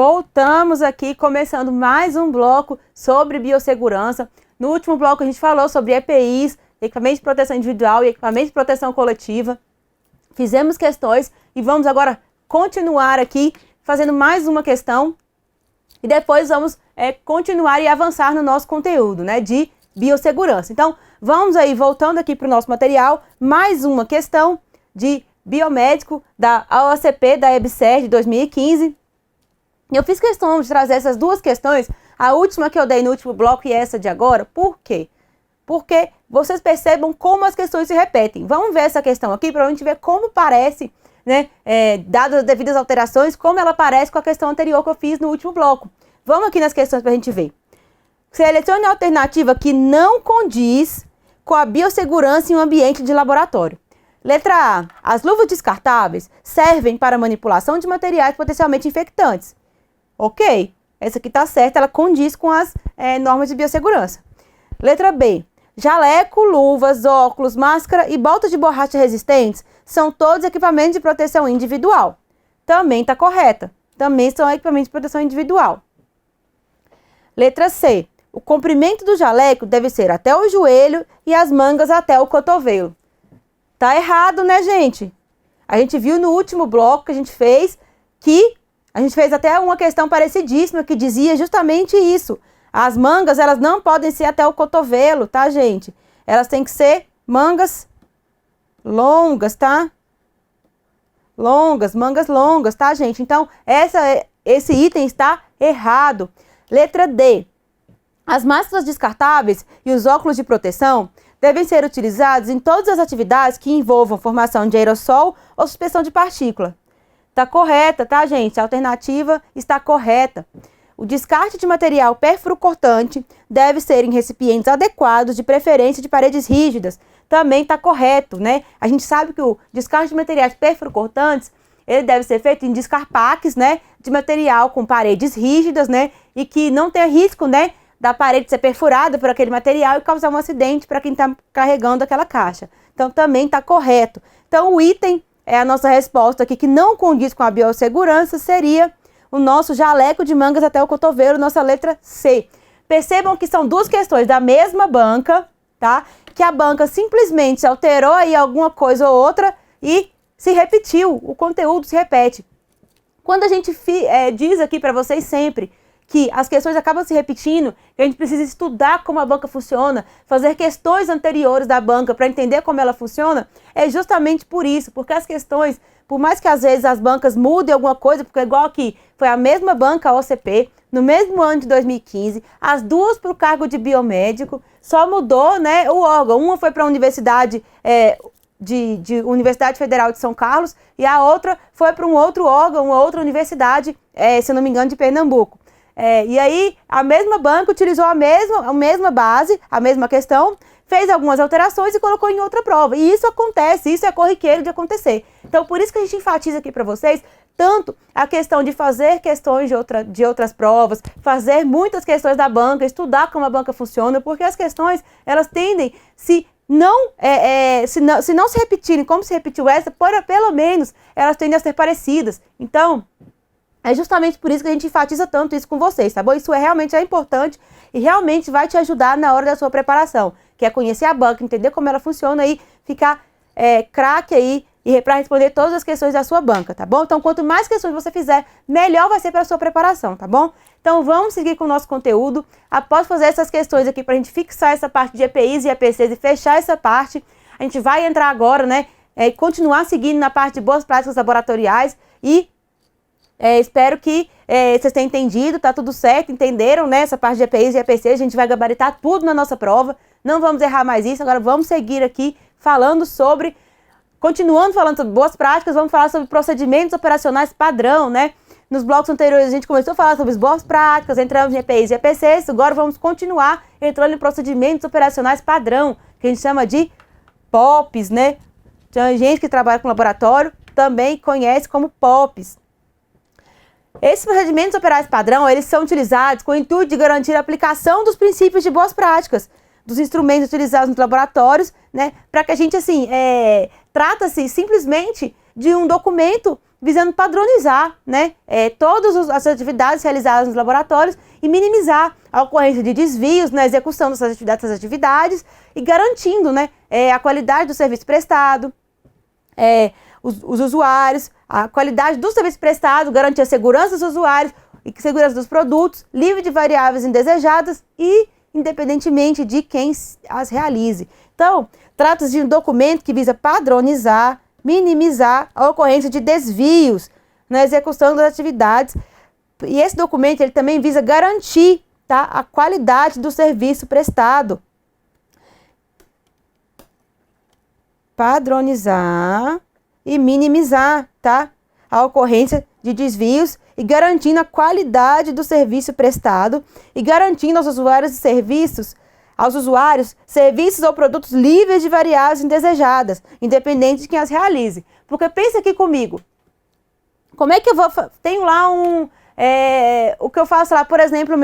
Voltamos aqui, começando mais um bloco sobre biossegurança. No último bloco a gente falou sobre EPIs, equipamento de proteção individual e equipamento de proteção coletiva. Fizemos questões e vamos agora continuar aqui fazendo mais uma questão. E depois vamos continuar e avançar no nosso conteúdo, né, de biossegurança. Então, vamos aí, voltando aqui para o nosso material, mais uma questão de biomédico da OACP, da EBSER de 2015. Eu fiz questão de trazer essas duas questões, a última que eu dei no último bloco e essa de agora. Por quê? Porque vocês percebam como as questões se repetem. Vamos ver essa questão aqui para a gente ver como parece, né, dadas as devidas alterações, como ela parece com a questão anterior que eu fiz no último bloco. Vamos aqui nas questões para a gente ver. Selecione a alternativa que não condiz com a biossegurança em um ambiente de laboratório. Letra A. As luvas descartáveis servem para manipulação de materiais potencialmente infectantes. Ok, essa aqui está certa, ela condiz com as normas de biossegurança. Letra B. Jaleco, luvas, óculos, máscara e botas de borracha resistentes são todos equipamentos de proteção individual. Também está correta. Também são equipamentos de proteção individual. Letra C. O comprimento do jaleco deve ser até o joelho e as mangas até o cotovelo. Tá errado, né, gente? A gente viu no último bloco que a gente fez até uma questão parecidíssima que dizia justamente isso. As mangas, elas não podem ser até o cotovelo, tá, gente? Elas têm que ser mangas longas, tá? Mangas longas, tá, gente? Então, esse item está errado. Letra D. As máscaras descartáveis e os óculos de proteção devem ser utilizados em todas as atividades que envolvam formação de aerossol ou suspensão de partícula. Está correta, tá, gente? A alternativa está correta. O descarte de material perfuro-cortante deve ser em recipientes adequados, de preferência de paredes rígidas. Também está correto, né? A gente sabe que o descarte de materiais perfuro-cortantes, ele deve ser feito em descarpaques, né, de material com paredes rígidas, né, e que não tenha risco, né, da parede ser perfurada por aquele material e causar um acidente para quem está carregando aquela caixa. Então, também está correto. Então, o item, a nossa resposta aqui, que não condiz com a biossegurança, seria o nosso jaleco de mangas até o cotovelo, nossa letra C. Percebam que são duas questões da mesma banca, tá? Que a banca simplesmente alterou aí alguma coisa ou outra e se repetiu, o conteúdo se repete. Quando a gente diz aqui para vocês sempre que as questões acabam se repetindo, que a gente precisa estudar como a banca funciona, fazer questões anteriores da banca para entender como ela funciona, é justamente por isso, porque as questões, por mais que às vezes as bancas mudem alguma coisa, porque igual aqui, foi a mesma banca, a OCP, no mesmo ano de 2015, as duas para o cargo de biomédico, só mudou, né, o órgão. Uma foi para a Universidade Universidade Federal de São Carlos e a outra foi para um outro órgão, uma outra universidade, se não me engano, de Pernambuco. E aí, a mesma banca utilizou a mesma base, a mesma questão, fez algumas alterações e colocou em outra prova. E isso acontece, isso é corriqueiro de acontecer. Então, por isso que a gente enfatiza aqui para vocês, tanto a questão de fazer questões de outras provas, fazer muitas questões da banca, estudar como a banca funciona, porque as questões, elas tendem, se não se repetirem como se repetiu essa, pelo menos, elas tendem a ser parecidas. Então, é justamente por isso que a gente enfatiza tanto isso com vocês, tá bom? Isso realmente é importante e realmente vai te ajudar na hora da sua preparação, que é conhecer a banca, entender como ela funciona e ficar craque aí e para responder todas as questões da sua banca, tá bom? Então, quanto mais questões você fizer, melhor vai ser para a sua preparação, tá bom? Então, vamos seguir com o nosso conteúdo. Após fazer essas questões aqui, para a gente fixar essa parte de EPIs e EPCs e fechar essa parte, a gente vai entrar agora, né, e continuar seguindo na parte de boas práticas laboratoriais e espero que vocês tenham entendido, tá tudo certo, entenderam, né, essa parte de EPIs e EPCs, a gente vai gabaritar tudo na nossa prova, não vamos errar mais isso. Agora vamos seguir aqui continuando falando sobre boas práticas, vamos falar sobre procedimentos operacionais padrão, né? Nos blocos anteriores a gente começou a falar sobre as boas práticas, entramos em EPIs e EPCs, agora vamos continuar entrando em procedimentos operacionais padrão, que a gente chama de POPs, né? Tem gente que trabalha com laboratório, também conhece como POPs. Esses procedimentos operacionais padrão, eles são utilizados com o intuito de garantir a aplicação dos princípios de boas práticas, dos instrumentos utilizados nos laboratórios, né? Para que a gente, assim, trata-se simplesmente de um documento visando padronizar, né, todas as atividades realizadas nos laboratórios e minimizar a ocorrência de desvios na execução dessas atividades e garantindo, né, a qualidade do serviço prestado, os usuários, a qualidade do serviço prestado, garantir a segurança dos usuários e segurança dos produtos, livre de variáveis indesejadas e independentemente de quem as realize. Então, trata-se de um documento que visa padronizar, minimizar a ocorrência de desvios na execução das atividades. E esse documento ele também visa garantir, tá, a qualidade do serviço prestado. Padronizar e minimizar, tá, a ocorrência de desvios e garantindo a qualidade do serviço prestado e garantindo aos usuários serviços ou produtos livres de variáveis indesejadas, independente de quem as realize. Porque pensa aqui comigo, como é que eu vou... Tenho lá o que eu faço lá, por exemplo,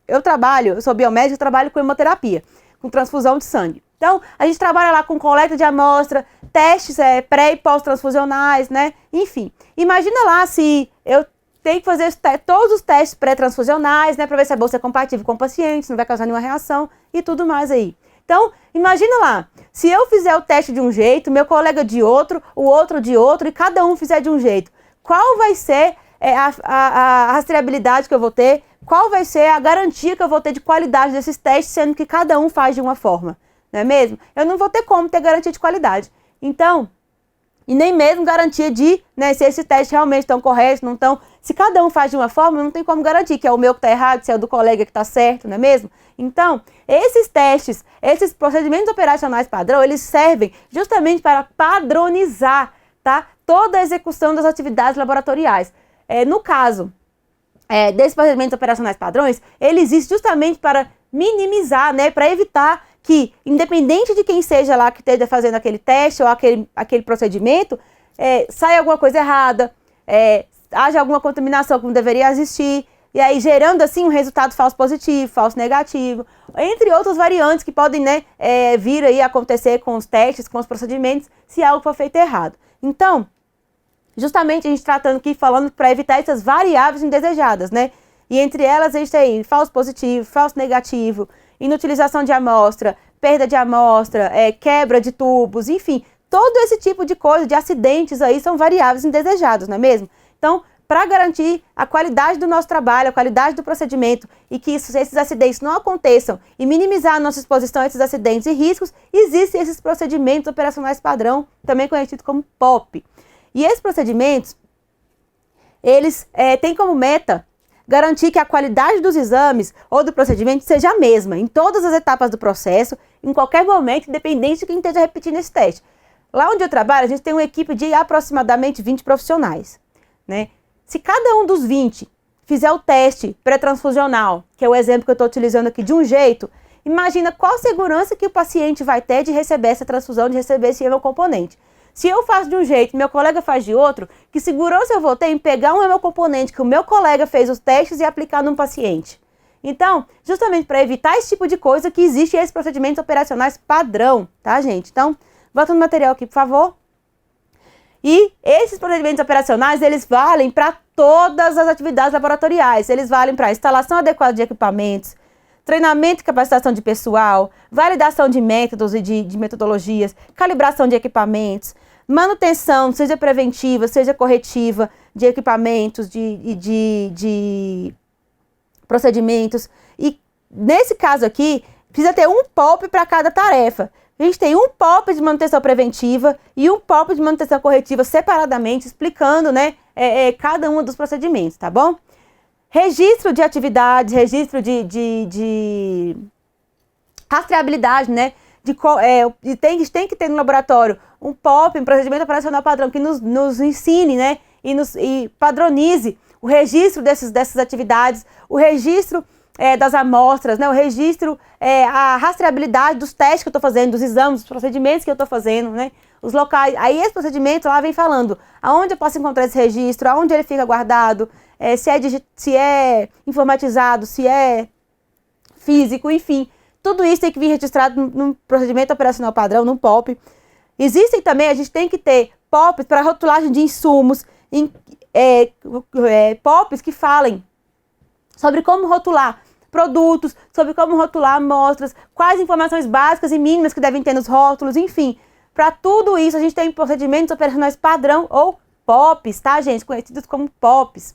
eu sou biomédica, eu trabalho com hemoterapia, com transfusão de sangue. Então, a gente trabalha lá com coleta de amostra, testes pré e pós-transfusionais, né? Enfim, imagina lá se eu tenho que fazer todos os testes pré-transfusionais, né? Para ver se a bolsa é compatível com o paciente, se não vai causar nenhuma reação e tudo mais aí. Então, imagina lá, se eu fizer o teste de um jeito, meu colega de outro, o outro de outro, e cada um fizer de um jeito, qual vai ser a rastreabilidade que eu vou ter? Qual vai ser a garantia que eu vou ter de qualidade desses testes, sendo que cada um faz de uma forma? Não é mesmo? Eu não vou ter como ter garantia de qualidade. Então, e nem mesmo garantia de, né, se esses testes realmente estão corretos, não estão. Se cada um faz de uma forma, não tem como garantir que é o meu que está errado, se é o do colega que está certo, não é mesmo? Então, esses testes, esses procedimentos operacionais padrão, eles servem justamente para padronizar, tá, toda a execução das atividades laboratoriais. No caso desses procedimentos operacionais padrões, ele existe justamente para minimizar, né, para evitar que, independente de quem seja lá que esteja fazendo aquele teste ou aquele procedimento, saia alguma coisa errada, haja alguma contaminação que não deveria existir, e aí gerando assim um resultado falso positivo, falso negativo, entre outras variantes que podem, né, vir aí a acontecer com os testes, com os procedimentos, se algo for feito errado. Então, justamente a gente tratando aqui, falando para evitar essas variáveis indesejadas, né? E entre elas a gente tem falso positivo, falso negativo, inutilização de amostra, perda de amostra, quebra de tubos, enfim, todo esse tipo de coisa, de acidentes aí são variáveis indesejados, não é mesmo? Então, para garantir a qualidade do nosso trabalho, a qualidade do procedimento e que esses acidentes não aconteçam e minimizar a nossa exposição a esses acidentes e riscos, existem esses procedimentos operacionais padrão, também conhecidos como POP. E esses procedimentos, eles têm como meta garantir que a qualidade dos exames ou do procedimento seja a mesma em todas as etapas do processo, em qualquer momento, independente de quem esteja repetindo esse teste. Lá onde eu trabalho, a gente tem uma equipe de aproximadamente 20 profissionais, né? Se cada um dos 20 fizer o teste pré-transfusional, que é o exemplo que eu estou utilizando aqui, de um jeito, imagina qual segurança que o paciente vai ter de receber essa transfusão, de receber esse hemocomponente. Se eu faço de um jeito e meu colega faz de outro, que segurança eu vou ter em pegar um hemocomponente que o meu colega fez os testes e aplicar num paciente? Então, justamente para evitar esse tipo de coisa que existe esses procedimentos operacionais padrão, tá, gente? Então, volta no material aqui, por favor. E esses procedimentos operacionais, eles valem para todas as atividades laboratoriais. Eles valem para instalação adequada de equipamentos, treinamento e capacitação de pessoal, validação de métodos e de metodologias, calibração de equipamentos, manutenção, seja preventiva, seja corretiva, de equipamentos, de procedimentos. E nesse caso aqui, precisa ter um POP para cada tarefa. A gente tem um POP de manutenção preventiva e um POP de manutenção corretiva separadamente, explicando, né, cada um dos procedimentos, tá bom? Registro de atividades, registro de rastreabilidade, né? Tem que ter no laboratório um POP, um procedimento operacional padrão, que nos ensine, né? E padronize o registro dessas atividades, o registro das amostras, né? O registro, a rastreabilidade dos testes que eu estou fazendo, dos exames, dos procedimentos que eu estou fazendo, né? Os locais. Aí esse procedimento lá vem falando aonde eu posso encontrar esse registro, aonde ele fica guardado, se é informatizado, se é físico, enfim. Tudo isso tem que vir registrado num procedimento operacional padrão, num POP. Existem também, a gente tem que ter POPs para rotulagem de insumos, POPs que falem sobre como rotular produtos, sobre como rotular amostras, quais informações básicas e mínimas que devem ter nos rótulos, enfim. Para tudo isso, a gente tem procedimentos operacionais padrão ou POPs, tá, gente? Conhecidos como POPs.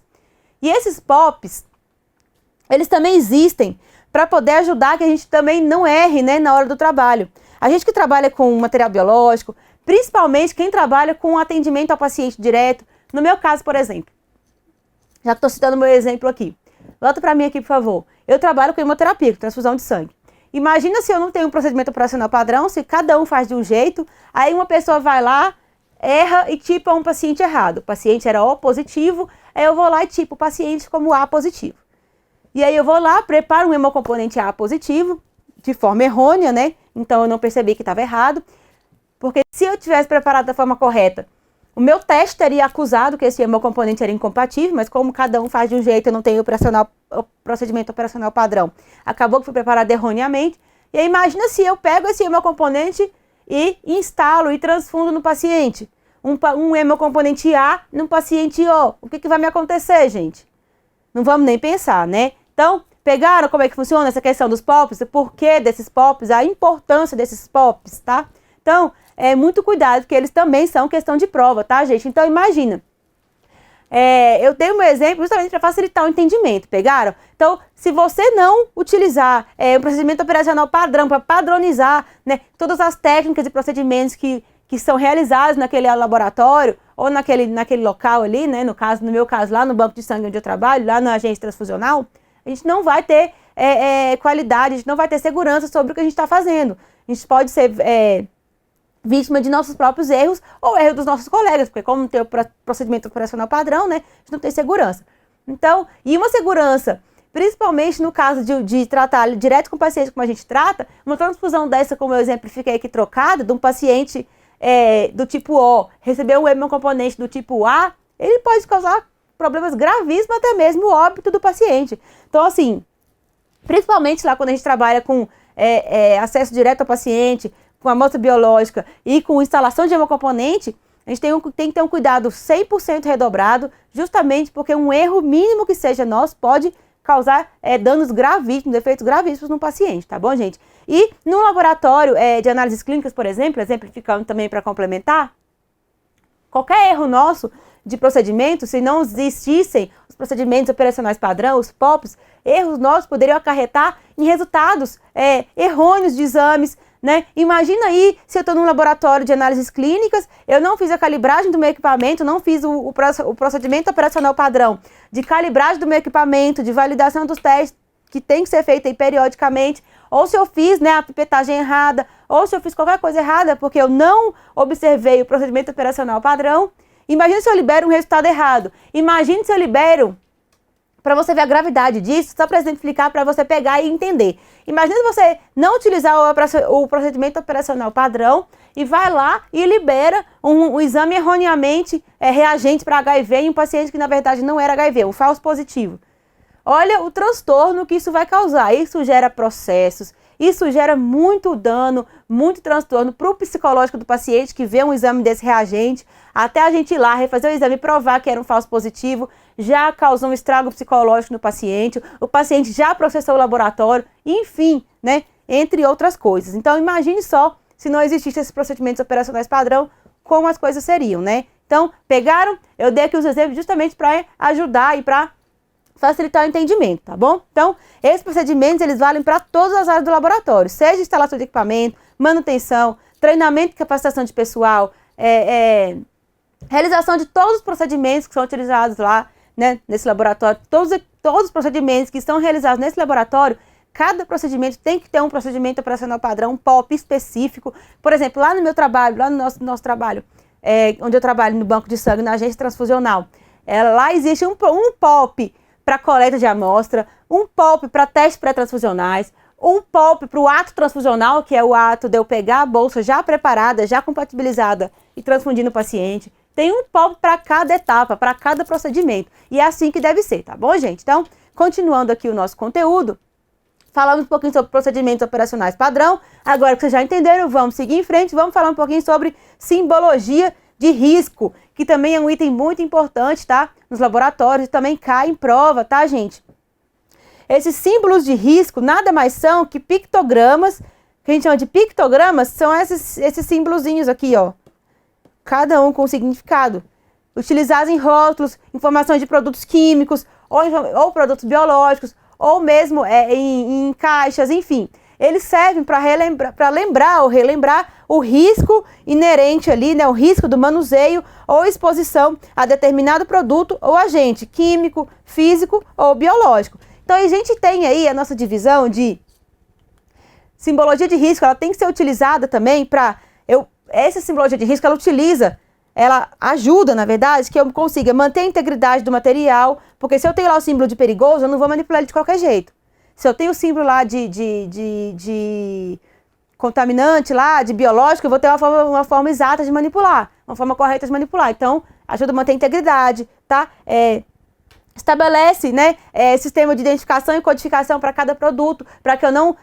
E esses POPs, eles também existem para poder ajudar que a gente também não erre, né, na hora do trabalho. A gente que trabalha com material biológico, principalmente quem trabalha com atendimento ao paciente direto, no meu caso, por exemplo, já estou citando meu exemplo aqui. Volta para mim aqui, por favor. Eu trabalho com hemoterapia, com transfusão de sangue. Imagina se eu não tenho um procedimento operacional padrão, se cada um faz de um jeito, aí uma pessoa vai lá, erra e tipa um paciente errado. O paciente era O positivo, aí eu vou lá e tipo o paciente como A positivo. E aí eu vou lá, preparo um hemocomponente A positivo, de forma errônea, né? Então eu não percebi que estava errado. Porque se eu tivesse preparado da forma correta, o meu teste teria acusado que esse hemocomponente era incompatível, mas como cada um faz de um jeito, eu não tenho procedimento operacional padrão. Acabou que foi preparado erroneamente. E aí imagina se eu pego esse hemocomponente e instalo e transfundo no paciente. Um hemocomponente A no paciente O. O que vai me acontecer, gente? Não vamos nem pensar, né? Então, pegaram como é que funciona essa questão dos POPs? O porquê desses POPs? A importância desses POPs, tá? Então, muito cuidado, porque eles também são questão de prova, tá, gente? Então, imagina. Eu dei um exemplo justamente para facilitar o entendimento, pegaram? Então, se você não utilizar um procedimento operacional padrão para padronizar, né, todas as técnicas e procedimentos que são realizados naquele laboratório ou naquele local ali, né, no meu caso, lá no banco de sangue onde eu trabalho, lá na agência transfusional, a gente não vai ter qualidade, a gente não vai ter segurança sobre o que a gente está fazendo. A gente pode ser vítima de nossos próprios erros ou erro dos nossos colegas, porque como não tem o procedimento operacional padrão, né, a gente não tem segurança. Então, e uma segurança, principalmente no caso de tratar direto com o paciente como a gente trata, uma transfusão dessa, como eu exemplifiquei aqui, trocada, de um paciente do tipo O, receber um hemocomponente do tipo A, ele pode causar problemas gravíssimos, até mesmo o óbito do paciente. Então, assim, principalmente lá quando a gente trabalha com acesso direto ao paciente, com amostra biológica e com instalação de hemocomponente, a gente tem que ter um cuidado 100% redobrado, justamente porque um erro mínimo que seja nosso pode causar danos gravíssimos, efeitos gravíssimos no paciente, tá bom, gente? E no laboratório de análises clínicas, por exemplo, exemplificando também para complementar, qualquer erro nosso de procedimento, se não existissem os procedimentos operacionais padrão, os POPs, erros nossos poderiam acarretar em resultados errôneos de exames, né? Imagina aí se eu estou num laboratório de análises clínicas, eu não fiz a calibragem do meu equipamento, não fiz o procedimento operacional padrão de calibragem do meu equipamento, de validação dos testes que tem que ser feito aí periodicamente, ou se eu fiz, né, a pipetagem errada, ou se eu fiz qualquer coisa errada porque eu não observei o procedimento operacional padrão. Imagina se eu libero um resultado errado. Imagine se eu libero, para você ver a gravidade disso, só para exemplificar, para você pegar e entender. Imagina se você não utilizar o procedimento operacional padrão e vai lá e libera um exame erroneamente reagente para HIV em um paciente que na verdade não era HIV, um falso positivo. Olha o transtorno que isso vai causar. Isso gera processos, isso gera muito dano, muito transtorno para o psicológico do paciente que vê um exame desse reagente, até a gente ir lá, refazer o exame e provar que era um falso positivo, já causou um estrago psicológico no paciente, o paciente já processou o laboratório, enfim, né, entre outras coisas. Então, imagine só se não existissem esses procedimentos operacionais padrão, como as coisas seriam, né? Então, pegaram? Eu dei aqui os exemplos justamente para ajudar e para facilitar o entendimento, tá bom? Então, esses procedimentos, eles valem para todas as áreas do laboratório, seja instalação de equipamento, manutenção, treinamento e capacitação de pessoal, realização de todos os procedimentos que são utilizados lá, né, nesse laboratório, todos os procedimentos que são realizados nesse laboratório, cada procedimento tem que ter um procedimento operacional padrão, um POP específico. Por exemplo, lá no meu trabalho, lá no nosso trabalho, onde eu trabalho no banco de sangue, na agência transfusional, lá existe um POP para coleta de amostra, um POP para testes pré-transfusionais, um POP para o ato transfusional, que é o ato de eu pegar a bolsa já preparada, já compatibilizada e transfundir no paciente. Tem um POP para cada etapa, para cada procedimento. E é assim que deve ser, tá bom, gente? Então, continuando aqui o nosso conteúdo, falamos um pouquinho sobre procedimentos operacionais padrão. Agora que vocês já entenderam, vamos seguir em frente, vamos falar um pouquinho sobre simbologia de risco, que também é um item muito importante, tá? Nos laboratórios, também cai em prova, tá, gente? Esses símbolos de risco nada mais são que pictogramas, que a gente chama de pictogramas, são esses símbolozinhos aqui, ó. Cada um com significado. Utilizados em rótulos, informações de produtos químicos, ou produtos biológicos, ou mesmo em caixas, enfim. Eles servem para lembrar ou relembrar o risco inerente ali, né, o risco do manuseio ou exposição a determinado produto ou agente químico, físico ou biológico. Então, a gente tem aí a nossa divisão de simbologia de risco, ela tem que ser utilizada também para... Essa simbologia de risco, ela ajuda, na verdade, que eu consiga manter a integridade do material, porque se eu tenho lá o símbolo de perigoso, eu não vou manipular ele de qualquer jeito. Se eu tenho o símbolo lá de contaminante lá, de biológico, eu vou ter uma forma exata de manipular, uma forma correta de manipular. Então, ajuda a manter a integridade, tá? Estabelece, né, sistema de identificação e codificação para cada produto, para que eu não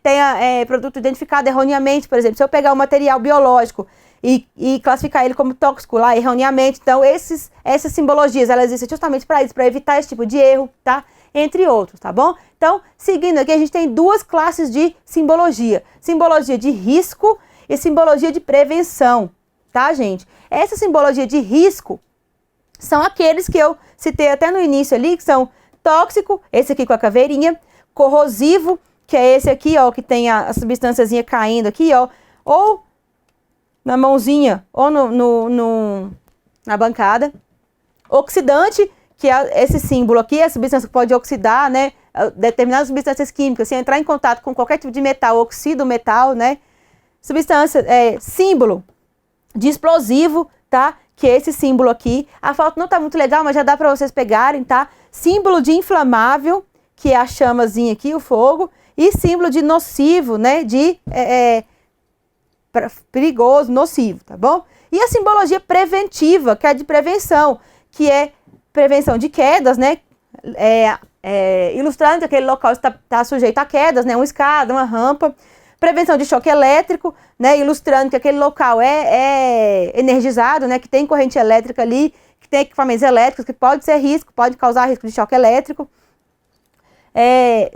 tenha produto identificado erroneamente. Por exemplo, se eu pegar um material biológico e classificar ele como tóxico lá erroneamente, então essas simbologias, elas existem justamente para isso, para evitar esse tipo de erro, tá? Entre outros, tá bom? Então, seguindo aqui, a gente tem duas classes de simbologia. Simbologia de risco e simbologia de prevenção, tá, gente? Essa simbologia de risco são aqueles que eu citei até no início ali, que são tóxico, esse aqui com a caveirinha, corrosivo, que é esse aqui, ó, que tem a substânciazinha caindo aqui, ó, ou na mãozinha, ou na bancada. Oxidante, que é esse símbolo aqui, a substância que pode oxidar, né, determinadas substâncias químicas, se entrar em contato com qualquer tipo de metal, oxida o metal, né, substância, símbolo de explosivo, tá, que é esse símbolo aqui. A foto não tá muito legal, mas já dá para vocês pegarem, tá? Símbolo de inflamável, que é a chamazinha aqui, o fogo, e símbolo de nocivo, né, de perigoso, nocivo, tá bom? E a simbologia preventiva, que é de prevenção, que é prevenção de quedas, né, ilustrando que aquele local está sujeito a quedas, né, uma escada, uma rampa. Prevenção de choque elétrico, né, ilustrando que aquele local é energizado, né, que tem corrente elétrica ali, que tem equipamentos elétricos, que pode ser risco, pode causar risco de choque elétrico.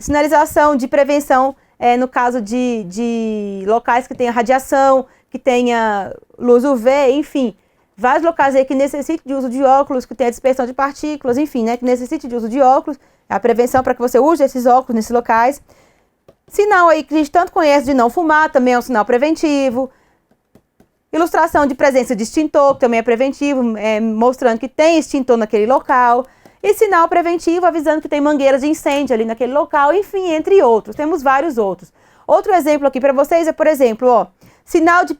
Sinalização de prevenção no caso de locais que tenha radiação, que tenha luz UV, enfim, vários locais aí que necessitem de uso de óculos, que tenha dispersão de partículas, enfim, né, que necessite de uso de óculos, a prevenção para que você use esses óculos nesses locais. Sinal aí que a gente tanto conhece de não fumar, também é um sinal preventivo. Ilustração de presença de extintor, que também é preventivo, mostrando que tem extintor naquele local. E sinal preventivo avisando que tem mangueiras de incêndio ali naquele local, enfim, entre outros. Temos vários outros. Outro exemplo aqui para vocês é, por exemplo, ó, sinal de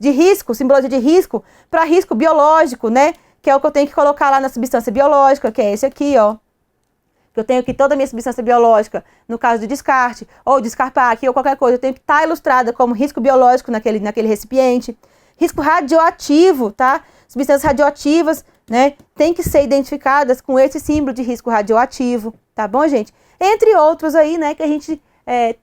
risco, simbologia de risco, para risco biológico, né? Que é o que eu tenho que colocar lá na substância biológica, que é esse aqui, ó. Eu tenho aqui toda a minha substância biológica, no caso de descarte, ou descarpar aqui, ou qualquer coisa, eu tenho que estar ilustrada como risco biológico naquele recipiente. Risco radioativo, tá? Substâncias radioativas, né, tem que ser identificadas com esse símbolo de risco radioativo, tá bom, gente? Entre outros aí, né, que a gente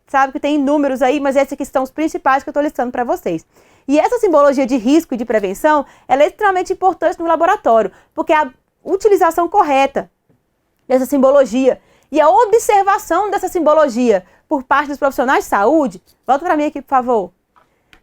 sabe que tem inúmeros aí, mas esses aqui são os principais que eu estou listando para vocês. E essa simbologia de risco e de prevenção, ela é extremamente importante no laboratório, porque a utilização correta dessa simbologia e a observação dessa simbologia por parte dos profissionais de saúde, volta para mim aqui, por favor,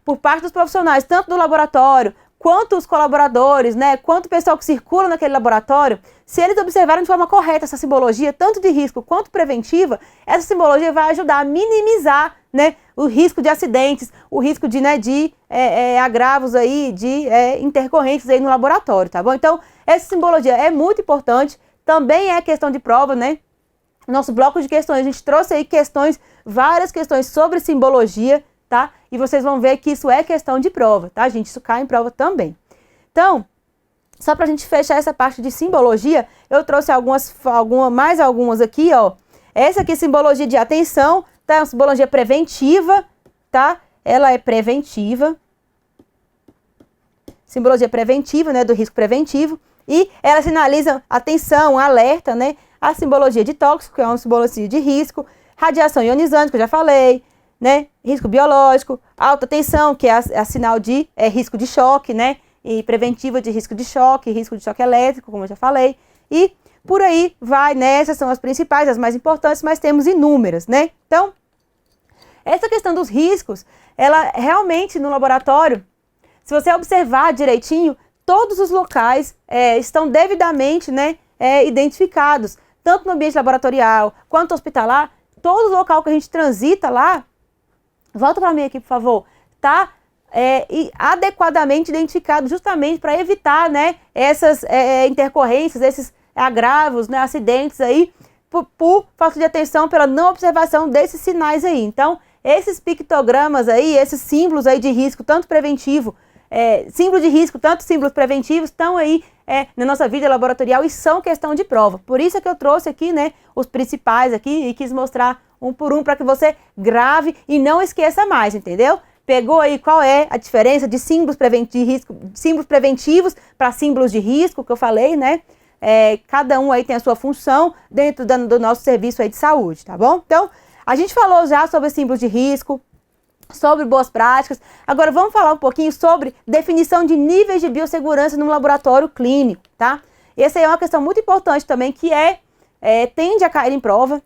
por parte dos profissionais, tanto do laboratório, quanto os colaboradores, né, quanto o pessoal que circula naquele laboratório, se eles observarem de forma correta essa simbologia, tanto de risco quanto preventiva, essa simbologia vai ajudar a minimizar, né, o risco de acidentes, o risco de agravos aí, de intercorrentes aí no laboratório, tá bom? Então, essa simbologia é muito importante. Também é questão de prova, né? Nosso bloco de questões, a gente trouxe aí várias questões sobre simbologia, tá? E vocês vão ver que isso é questão de prova, tá, gente? Isso cai em prova também. Então, só pra gente fechar essa parte de simbologia, eu trouxe mais algumas aqui, ó. Essa aqui é simbologia de atenção, tá? É uma simbologia preventiva, tá? Ela é preventiva. Simbologia preventiva, né? Do risco preventivo. E ela sinaliza atenção, alerta, né? A simbologia de tóxico, que é uma simbologia de risco, radiação ionizante, que eu já falei, né? Risco biológico, alta tensão, que é a sinal de risco de choque, né? e preventiva de risco de choque elétrico, como eu já falei, e por aí vai, né? Essas são as principais, as mais importantes, mas temos inúmeras, né? Então, essa questão dos riscos, ela realmente no laboratório, se você observar direitinho, todos os locais estão devidamente, né, identificados, tanto no ambiente laboratorial quanto hospitalar. Todo local que a gente transita lá, volta para mim aqui, por favor, está adequadamente identificado justamente para evitar, né, essas intercorrências, esses agravos, né, acidentes aí, por falta de atenção, pela não observação desses sinais aí. Então, esses pictogramas aí, esses símbolos aí de risco, tanto preventivo, símbolo de risco, tanto símbolos preventivos, estão aí na nossa vida laboratorial e são questão de prova. Por isso é que eu trouxe aqui, né, os principais aqui e quis mostrar um por um para que você grave e não esqueça mais, entendeu? Pegou aí qual é a diferença de símbolos preventivos para símbolos de risco, que eu falei, né? Cada um aí tem a sua função dentro do nosso serviço aí de saúde, tá bom? Então, a gente falou já sobre símbolos de risco, sobre boas práticas. Agora vamos falar um pouquinho sobre definição de níveis de biossegurança no laboratório clínico, tá? Essa aí é uma questão muito importante também, que tende a cair em prova.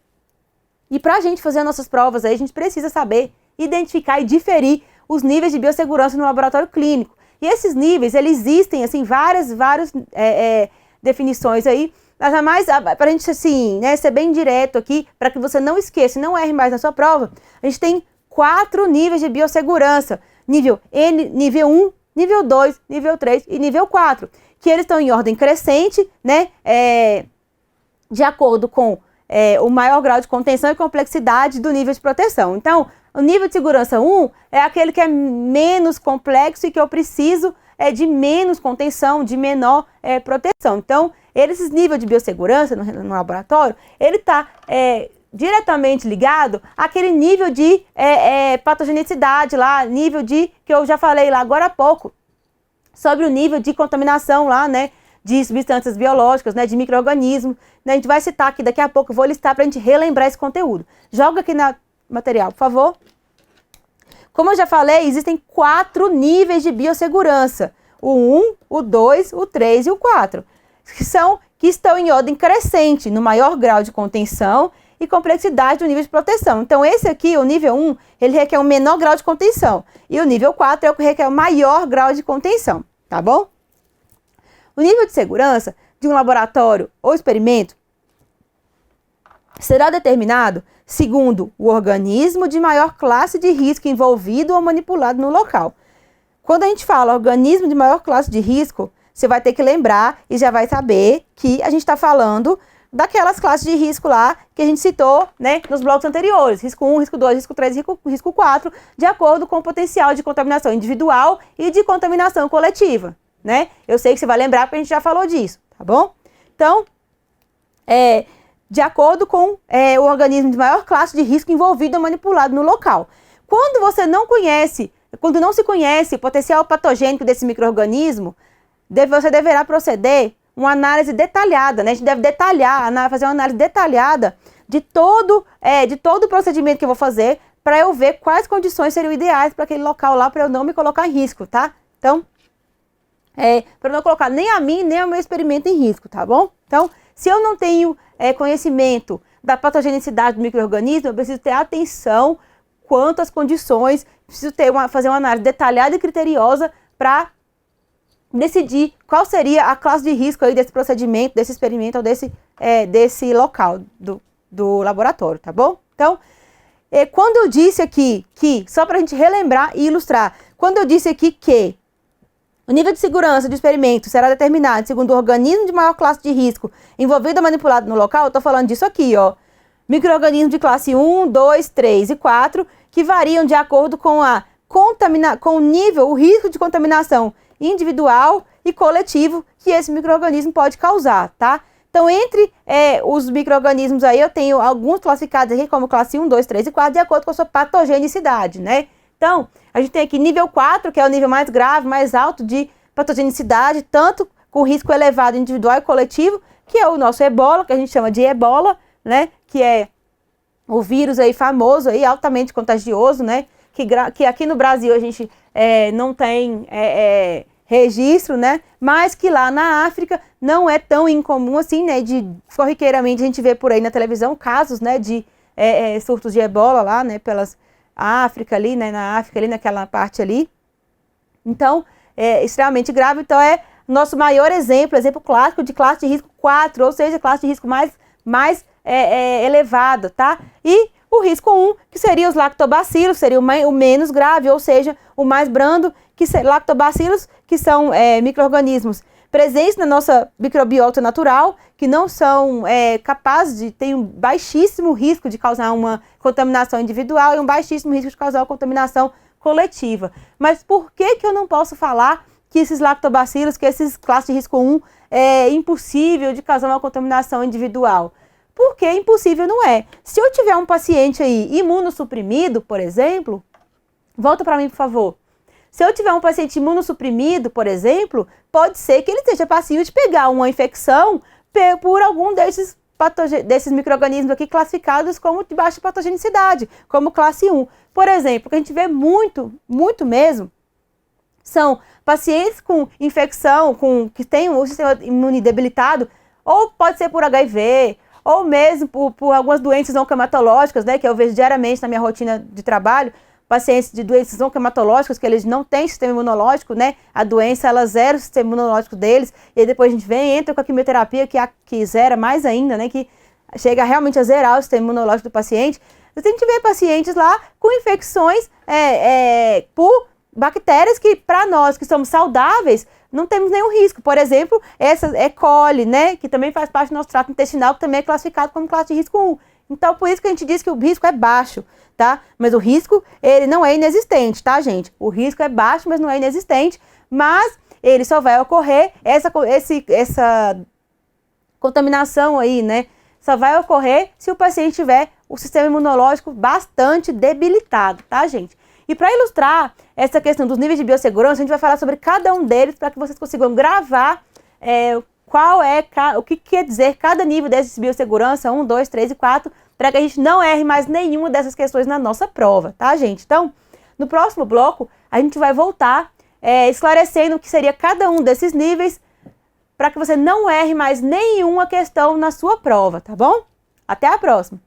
E para a gente fazer as nossas provas aí, a gente precisa saber identificar e diferir os níveis de biossegurança no laboratório clínico. E esses níveis, eles existem, assim, várias definições aí, mas a mais, para a gente, assim, né, ser bem direto aqui, para que você não esqueça e não erre mais na sua prova, a gente tem 4 níveis de biossegurança, nível 1, nível 2, nível 3 e nível 4, que eles estão em ordem crescente, né, de acordo com o maior grau de contenção e complexidade do nível de proteção. Então, o nível de segurança 1 é aquele que é menos complexo e que eu preciso de menos contenção, de menor proteção. Então, esses níveis de biossegurança no laboratório, ele está diretamente ligado àquele nível de patogenicidade lá, nível de, que eu já falei lá agora há pouco, sobre o nível de contaminação lá, né, de substâncias biológicas, né, de micro-organismos. Né, a gente vai citar aqui daqui a pouco, eu vou listar para a gente relembrar esse conteúdo. Joga aqui no material, por favor. Como eu já falei, existem 4 níveis de biossegurança. O 1, o 2, o 3 e o 4. Que estão em ordem crescente, no maior grau de contenção e complexidade do nível de proteção. Então, esse aqui, o nível 1, ele requer um menor grau de contenção. E o nível 4 é o que requer o maior grau de contenção, tá bom? O nível de segurança de um laboratório ou experimento será determinado segundo o organismo de maior classe de risco envolvido ou manipulado no local. Quando a gente fala organismo de maior classe de risco, você vai ter que lembrar e já vai saber que a gente está falando daquelas classes de risco lá que a gente citou, né, nos blocos anteriores. Risco 1, risco 2, risco 3 e risco 4, de acordo com o potencial de contaminação individual e de contaminação coletiva, né? Eu sei que você vai lembrar porque a gente já falou disso, tá bom? Então, de acordo com o organismo de maior classe de risco envolvido ou manipulado no local. Quando você não conhece, quando não se conhece o potencial patogênico desse micro-organismo, você deverá proceder uma análise detalhada, né? A gente deve detalhar, fazer uma análise detalhada de todo o procedimento que eu vou fazer, para eu ver quais condições seriam ideais para aquele local lá, para eu não me colocar em risco, tá? Então, para eu não colocar nem a mim, nem o meu experimento em risco, tá bom? Então, se eu não tenho conhecimento da patogenicidade do micro-organismo, eu preciso ter atenção quanto às condições, preciso fazer uma análise detalhada e criteriosa para decidir qual seria a classe de risco aí desse procedimento, desse experimento ou desse local do laboratório, tá bom? Então, quando eu disse aqui só para a gente relembrar e ilustrar, quando eu disse aqui que o nível de segurança do experimento será determinado segundo o organismo de maior classe de risco envolvido ou manipulado no local, eu estou falando disso aqui, ó. Micro-organismos de classe 1, 2, 3 e 4, que variam de acordo com o nível, o risco de contaminação individual e coletivo que esse micro-organismo pode causar, tá? Então, entre os micro-organismos aí, eu tenho alguns classificados aqui como classe 1, 2, 3 e 4, de acordo com a sua patogenicidade, né? Então, a gente tem aqui nível 4, que é o nível mais grave, mais alto de patogenicidade, tanto com risco elevado individual e coletivo, que é o nosso ebola, que a gente chama de ebola, né? Que é o vírus aí famoso, aí, altamente contagioso, né? Que aqui no Brasil a gente não tem registro, né? Mas que lá na África não é tão incomum assim, né? Corriqueiramente a gente vê por aí na televisão casos, né? De surtos de ebola lá, né? Pelas África ali, né? Na África ali, naquela parte ali. Então, é extremamente grave. Então, é nosso maior exemplo clássico de classe de risco 4, ou seja, classe de risco mais elevado, tá? E o risco 1, que seria os lactobacilos, seria o menos grave, ou seja, o mais brando, lactobacilos, que são micro-organismos presentes na nossa microbiota natural, que não são capazes de ter um baixíssimo risco de causar uma contaminação individual e um baixíssimo risco de causar uma contaminação coletiva. Mas por que eu não posso falar que esses lactobacilos, que esses classes de risco 1, é impossível de causar uma contaminação individual? Porque impossível não é. Se eu tiver um paciente aí imunossuprimido, por exemplo, volta para mim, por favor. Se eu tiver um paciente imunossuprimido, por exemplo, pode ser que ele esteja passível de pegar uma infecção por algum desses micro-organismos aqui classificados como de baixa patogenicidade, como classe 1. Por exemplo, o que a gente vê muito mesmo, são pacientes com infecção, que têm o sistema imune debilitado, ou pode ser por HIV, ou mesmo por algumas doenças não hematológicas, né, que eu vejo diariamente na minha rotina de trabalho, pacientes de doenças não hematológicas, que eles não têm sistema imunológico, né, a doença, ela zera o sistema imunológico deles, e aí depois a gente entra com a quimioterapia, que zera mais ainda, né, que chega realmente a zerar o sistema imunológico do paciente. A gente vê pacientes lá com infecções por bactérias que, para nós que somos saudáveis, não temos nenhum risco. Por exemplo, essa E. coli, né, que também faz parte do nosso trato intestinal, que também é classificado como classe de risco 1. Então, por isso que a gente diz que o risco é baixo, tá? Mas o risco, ele não é inexistente, tá, gente? O risco é baixo, mas não é inexistente, mas ele só vai ocorrer, essa contaminação aí, né, só vai ocorrer se o paciente tiver o sistema imunológico bastante debilitado, tá, gente? E para ilustrar essa questão dos níveis de biossegurança, a gente vai falar sobre cada um deles para que vocês consigam gravar o que quer dizer cada nível desse biossegurança, 1, 2, 3 e 4, para que a gente não erre mais nenhuma dessas questões na nossa prova, tá, gente? Então, no próximo bloco, a gente vai voltar esclarecendo o que seria cada um desses níveis, para que você não erre mais nenhuma questão na sua prova, tá bom? Até a próxima!